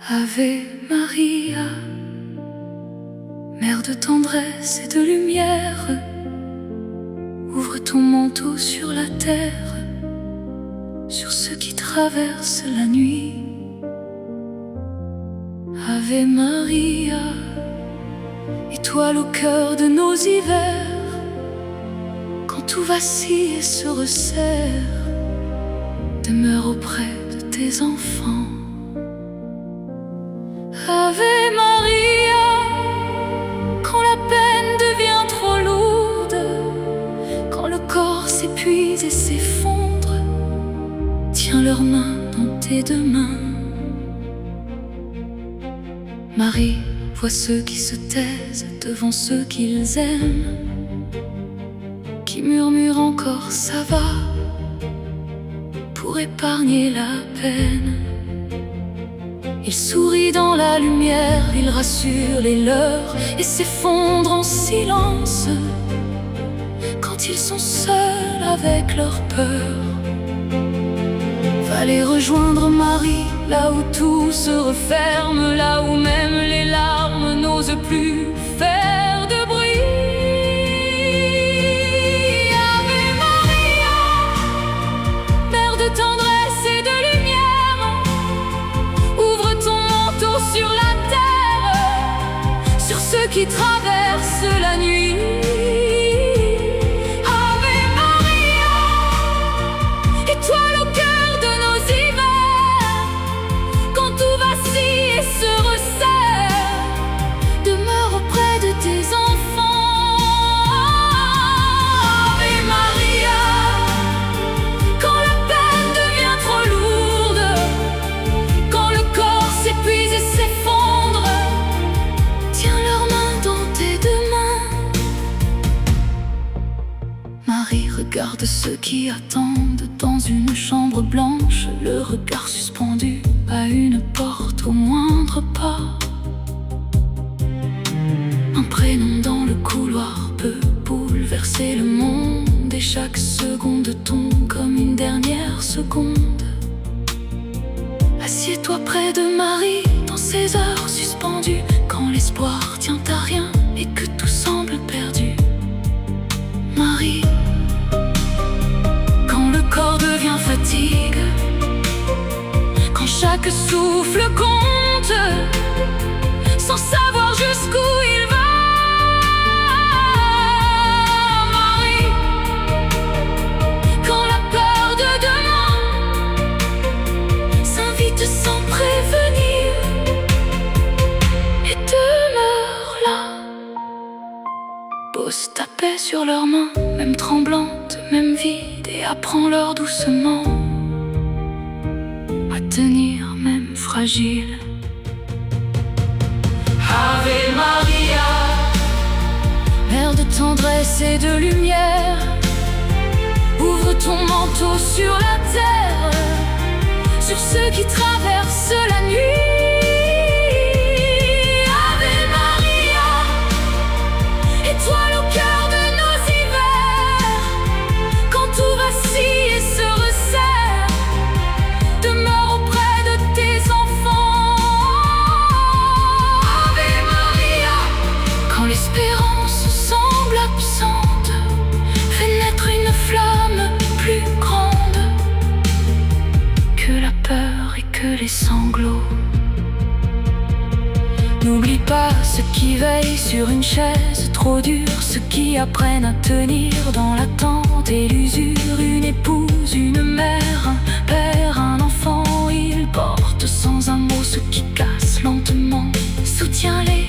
Ave Maria, Mère de tendresse et de lumière, ouvre ton manteau sur la terre, sur ceux qui traversent la nuit. Ave Maria, étoile au cœur de nos hivers, quand tout vacille et se resserre, demeure auprès de tes enfants. Ave Maria, quand la peine devient trop lourde, quand le corps s'épuise et s'effondre, tiens leurs mains dans tes deux mains. Marie voit ceux qui se taisent devant ceux qu'ils aiment, qui murmurent encore ça va, pour épargner la peine. Il sourit dans la lumière, il rassure les leurs et s'effondre en silence quand ils sont seuls avec leur peur. Va les rejoindre Marie, là où tout se referme, là où même les larmes n'osent plus faire de bruit. Ave Maria, Mère de tendresse et de lumière, ouvre ton manteau sur la terre, sur ceux qui traversent la nuit. Ave Maria, étoile au cœur de nos hivers, quand tout vacille et se resserre, demeure auprès de tes enfants. Ave Maria, quand la peine devient trop lourde, quand le corps s'épuise et s'effondre, tiens leurs mains dans tes deux mains. Marie regarde ceux qui attendent dans une chambre blanche, le regard suspendu à une porte au moindre pas. Un prénom dans le couloir peut bouleverser le monde, et chaque seconde tombe comme une dernière seconde. Assieds-toi près de Marie dans ces heures suspendues, quand l'espoir tient à rien et que tout semble perdu. Marie, quand le corps devient fatigue, quand chaque souffle compte, sans savoir jusqu'où il va. Marie, quand la peur de demain s'invite sans prévenir et demeure là, pose ta paix sur leurs mains, même tremblantes, même vides, et apprends-leur doucement à tenir même fragile. Ave Maria, Mère de tendresse et de lumière, ouvre ton manteau sur la terre, sur ceux qui traversent la nuit. Ave Maria, étoile au cœur de nos hivers, quand tout vacille et se resserre, demeure auprès de tes enfants. Ave Maria, quand l'espérance semble absente, fais naître une flamme plus grande que la peur et que les sanglots. N'oublie pas ceux qui veillent sur une chaise trop dure, ceux qui apprennent à tenir dans l'attente et l'usure. Une épouse, une mère, un père, un enfant, ils portent sans un mot ceux qui cassent lentement. Soutiens-les